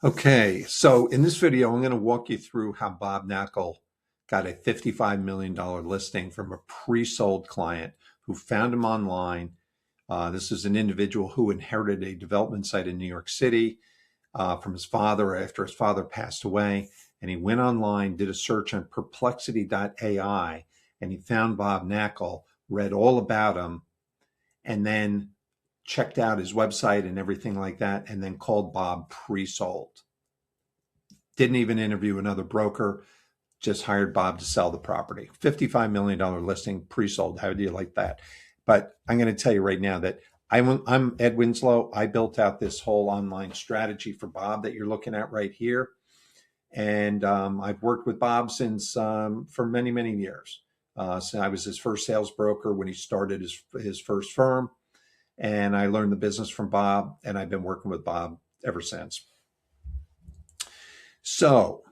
Okay, so in this video, I'm going to walk you through how Bob Knakal got a $55 million listing from a pre-sold client who found him online. This is an individual who inherited a development site in New York City from his father after his father passed away. And he went online, did a search on Perplexity.ai, and he found Bob Knakal, read all about him, and then checked out his website and everything like that, and then called Bob pre-sold. Didn't even interview another broker, just hired Bob to sell the property. $55 million listing, pre-sold. How do you like that? But I'm going to tell you right now that I'm Ed Winslow. I built out this whole online strategy for Bob that you're looking at right here. And I've worked with Bob since for many, many years. So I was his first sales broker when he started his first firm. And I learned the business from Bob, and I've been working with Bob ever since. So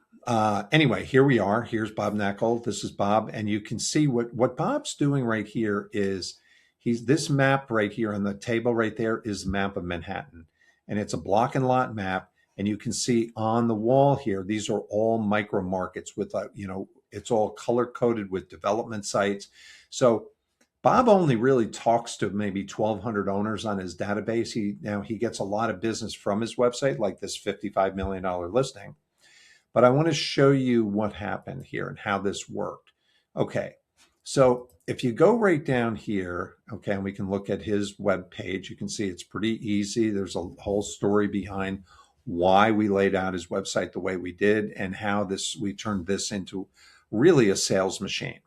anyway, here we are. Here's Bob Knakal. This is Bob. And you can see what Bob's doing right here is this map right here on the table right there is the map of Manhattan. And it's a block and lot map. And you can see on the wall here, these are all micro markets with, it's all color coded with development sites. So Bob only really talks to maybe 1,200 owners on his database. He gets a lot of business from his website, like this $55 million listing. But I want to show you what happened here and how this worked. Okay, so if you go right down here, okay, and we can look at his web page, you can see it's pretty easy. There's a whole story behind why we laid out his website the way we did and how we turned this into really a sales machine.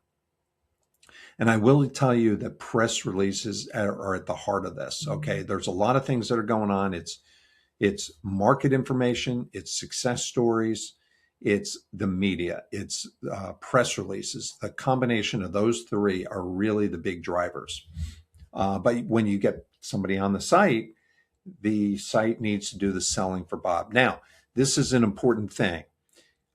And I will tell you that press releases are at the heart of this. Okay, there's a lot of things that are going on. It's market information, it's success stories, it's the media, it's press releases. The combination of those three are really the big drivers. But when you get somebody on the site needs to do the selling for Bob. Now, this is an important thing.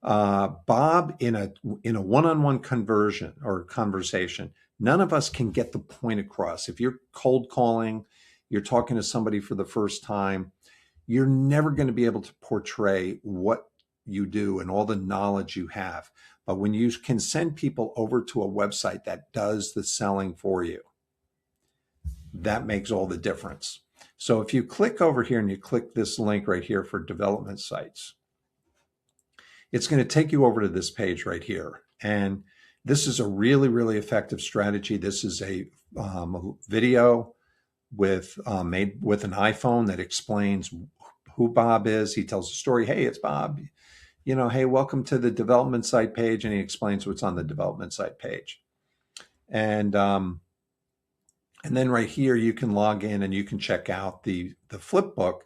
Bob, in a one-on-one conversion or conversation, none of us can get the point across. If you're cold calling, you're talking to somebody for the first time, you're never going to be able to portray what you do and all the knowledge you have. But when you can send people over to a website that does the selling for you, that makes all the difference. So if you click over here and you click this link right here for development sites, it's going to take you over to this page right here. And this is a really, really effective strategy. This is a video made with an iPhone that explains who Bob is. He tells a story. Hey, it's Bob. Hey, welcome to the development site page. And he explains what's on the development site page. And then right here, you can log in and you can check out the flip book.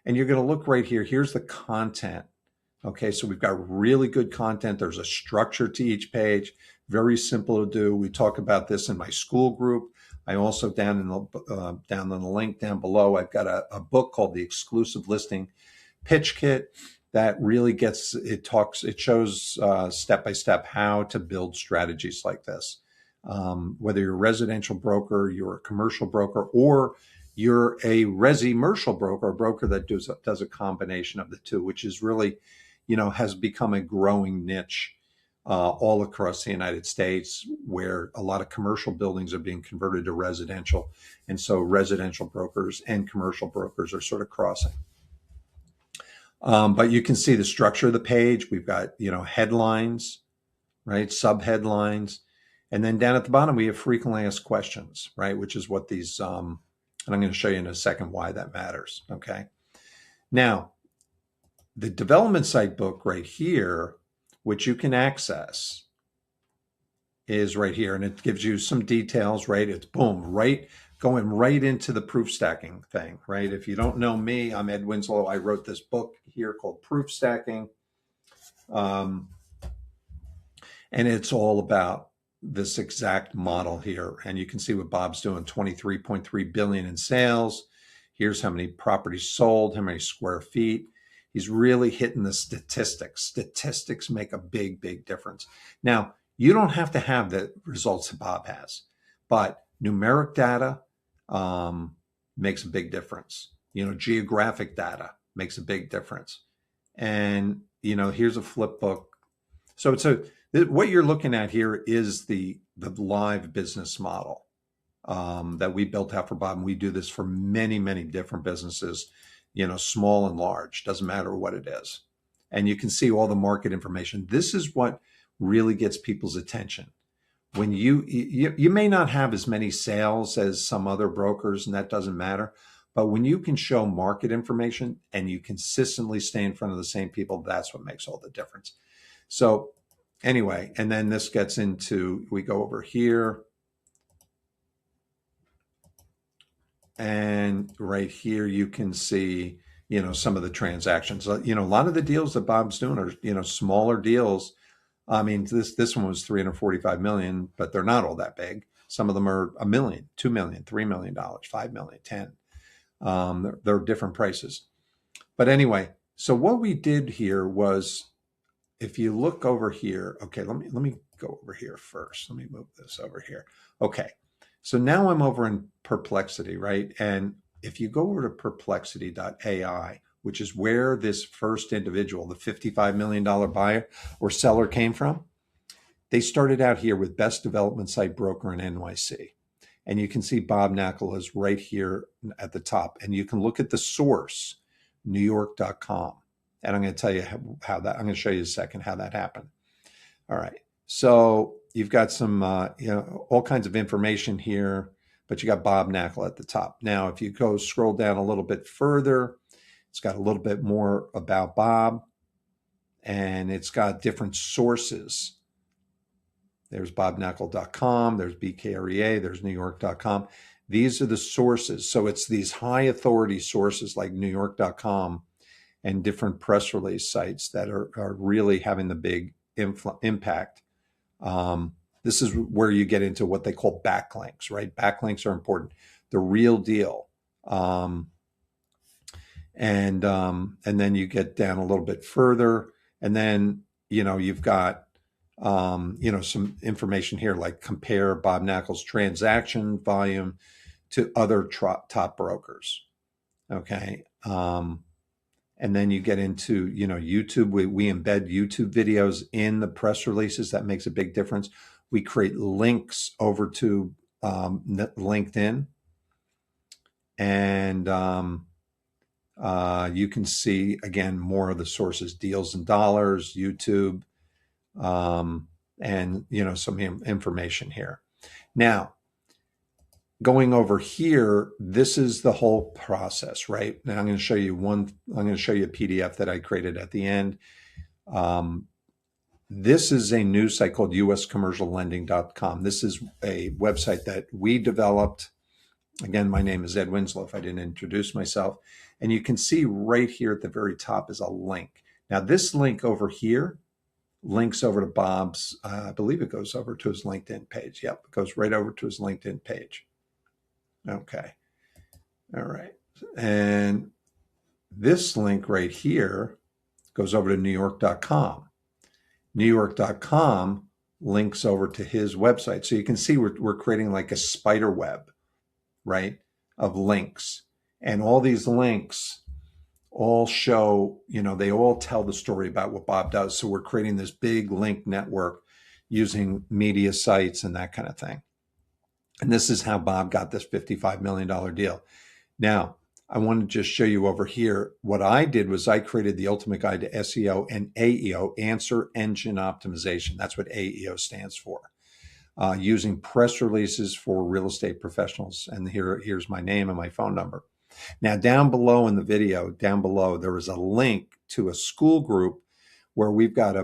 And you're going to look right here. Here's the content. Okay, so we've got really good content. There's a structure to each page, very simple to do. We talk about this in my school group. I also down in the link down below, I've got a book called The Exclusive Listing Pitch Kit that really it shows step by step how to build strategies like this. Whether you're a residential broker, you're a commercial broker, or you're a resi-mercial broker, a broker that does a combination of the two, which is really, has become a growing niche all across the United States, where a lot of commercial buildings are being converted to residential. And so residential brokers and commercial brokers are sort of crossing. But you can see the structure of the page. We've got, headlines, right? Sub-headlines. And then down at the bottom, we have frequently asked questions, right? Which is what these, and I'm going to show you in a second why that matters, okay? Now, the development site book right here, which you can access, is right here. And it gives you some details, right? It's boom, going right into the proof stacking thing, right? If you don't know me, I'm Ed Winslow. I wrote this book here called Proof Stacking. And it's all about this exact model here. And you can see what Bob's doing, 23.3 billion in sales. Here's how many properties sold, how many square feet. He's really hitting the statistics. Statistics make a big, big difference. Now, you don't have to have the results that Bob has, but numeric data makes a big difference. Geographic data makes a big difference. And, here's a flip book. So what you're looking at here is the live business model that we built out for Bob. And we do this for many, many different businesses, small and large, doesn't matter what it is. And you can see all the market information. This is what really gets people's attention. When you may not have as many sales as some other brokers, and that doesn't matter. But when you can show market information and you consistently stay in front of the same people, that's what makes all the difference. So anyway, and then this gets into, we go over here. And right here, you can see, some of the transactions. A lot of the deals that Bob's doing are, smaller deals. I mean, this one was 345 million, but they're not all that big. Some of them are $1 million, $2 million, $3 million, $5 million, 10. They're different prices. But anyway, so what we did here was, if you look over here, okay, let me go over here first. Let me move this over here. Okay, so now I'm over in Perplexity, right? And if you go over to perplexity.ai, which is where this first individual, the $55 million buyer or seller came from, they started out here with best development site broker in NYC. And you can see Bob Knakal is right here at the top. And you can look at the source, newyork.com. And I'm going to tell you how that, I'm going to show you in a second how that happened. All right. So you've got some, all kinds of information here, but you got Bob Knakal at the top. Now, if you go scroll down a little bit further, it's got a little bit more about Bob, and it's got different sources. There's bobknakal.com, there's BKREA, there's newyork.com. These are the sources. So it's these high authority sources like newyork.com and different press release sites that are really having the big impact. This is where you get into what they call backlinks, right? Backlinks are important. The real deal. And then you get down a little bit further, and then, you've got, some information here, like compare Bob Knakal's transaction volume to other top brokers. Okay. And then you get into, YouTube. We embed YouTube videos in the press releases. That makes a big difference. We create links over to LinkedIn. And you can see, again, more of the sources, Deals and Dollars, YouTube, and, some information here. Now, going over here, this is the whole process, right? Now I'm going to show you a PDF that I created at the end. This is a news site called uscommerciallending.com. This is a website that we developed. Again, my name is Ed Winslow, if I didn't introduce myself. And you can see right here at the very top is a link. Now, this link over here links over to Bob's, I believe it goes over to his LinkedIn page. Yep, it goes right over to his LinkedIn page. Okay. All right. And this link right here goes over to newyork.com. Newyork.com links over to his website. So you can see we're creating like a spider web, right, of links. And all these links all show, they all tell the story about what Bob does. So we're creating this big link network using media sites and that kind of thing. And this is how Bob got this $55 million deal. Now, I want to just show you over here. What I did was I created the ultimate guide to SEO and AEO, answer engine optimization. That's what AEO stands for. Using press releases for real estate professionals. And here's my name and my phone number. Now, down below in the video, there is a link to a school group where we've got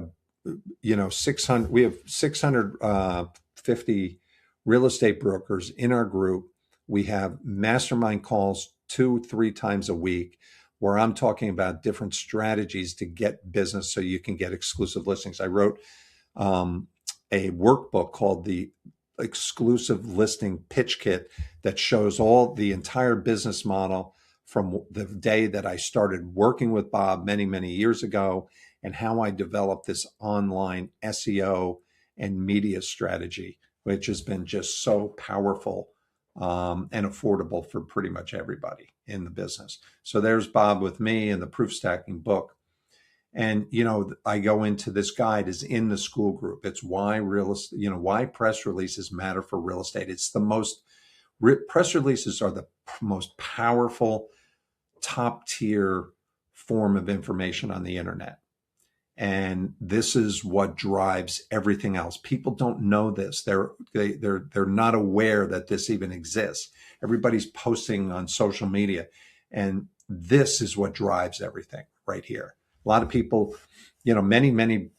650 real estate brokers in our group. We have mastermind calls 2-3 times a week where I'm talking about different strategies to get business so you can get exclusive listings. I wrote a workbook called the Exclusive Listing Pitch Kit that shows all the entire business model from the day that I started working with Bob many, many years ago, and how I developed this online SEO and media strategy, which has been just so powerful and affordable for pretty much everybody in the business. So there's Bob with me in the proof stacking book. And, I go into this guide is in the school group. It's why why press releases matter for real estate. It's the most, press releases are the most powerful top tier form of information on the internet. And this is what drives everything else. People don't know this. They're not aware that this even exists. Everybody's posting on social media, and this is what drives everything right here. A lot of people, many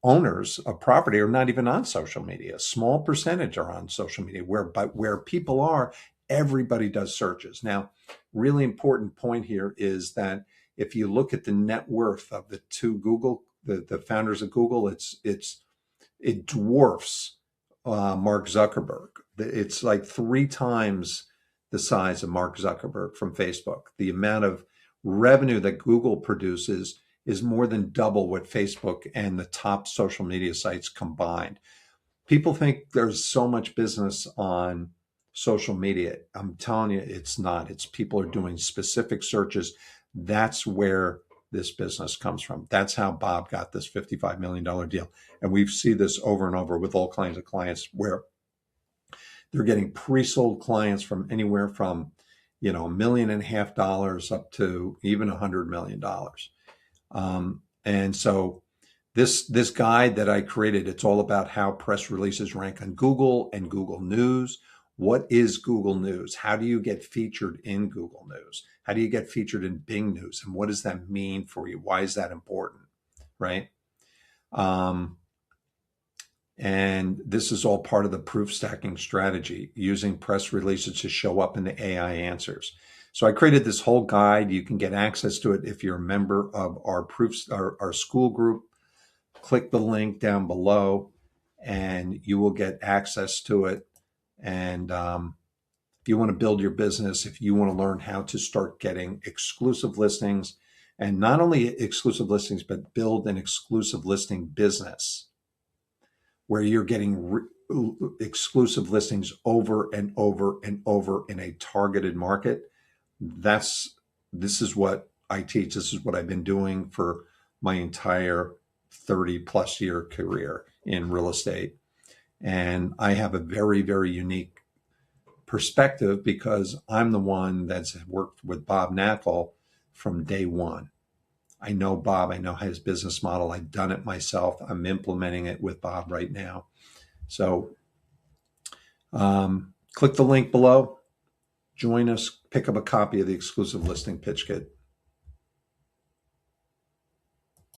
owners of property are not even on social media. A small percentage are on social media. But where people are, everybody does searches. Now, really important point here is that if you look at the net worth of the two the founders of Google, it dwarfs Mark Zuckerberg. It's like 3 times the size of Mark Zuckerberg from Facebook. The amount of revenue that Google produces is more than double what Facebook and the top social media sites combined. People think there's so much business on social media. I'm telling you, it's not. It's people are doing specific searches. That's where this business comes from. That's how Bob got this $55 million deal. And we see this over and over with all kinds of clients where they're getting pre-sold clients from anywhere from, $1.5 million up to even $100 million. And so this guide that I created, it's all about how press releases rank on Google and Google News. What is Google News? How do you get featured in Google News? How do you get featured in Bing News? And what does that mean for you? Why is that important, right? And this is all part of the proof stacking strategy, using press releases to show up in the AI answers. So I created this whole guide. You can get access to it if you're a member of our school group. Click the link down below and you will get access to it. And if you want to build your business, if you want to learn how to start getting exclusive listings, and not only exclusive listings, but build an exclusive listing business where you're getting exclusive listings over and over and over in a targeted market. This is what I teach. This is what I've been doing for my entire 30 plus year career in real estate. And I have a very, very unique perspective because I'm the one that's worked with Bob Knakal from day one. I know Bob, I know his business model. I've done it myself. I'm implementing it with Bob right now. So click the link below, join us, pick up a copy of the exclusive listing pitch kit.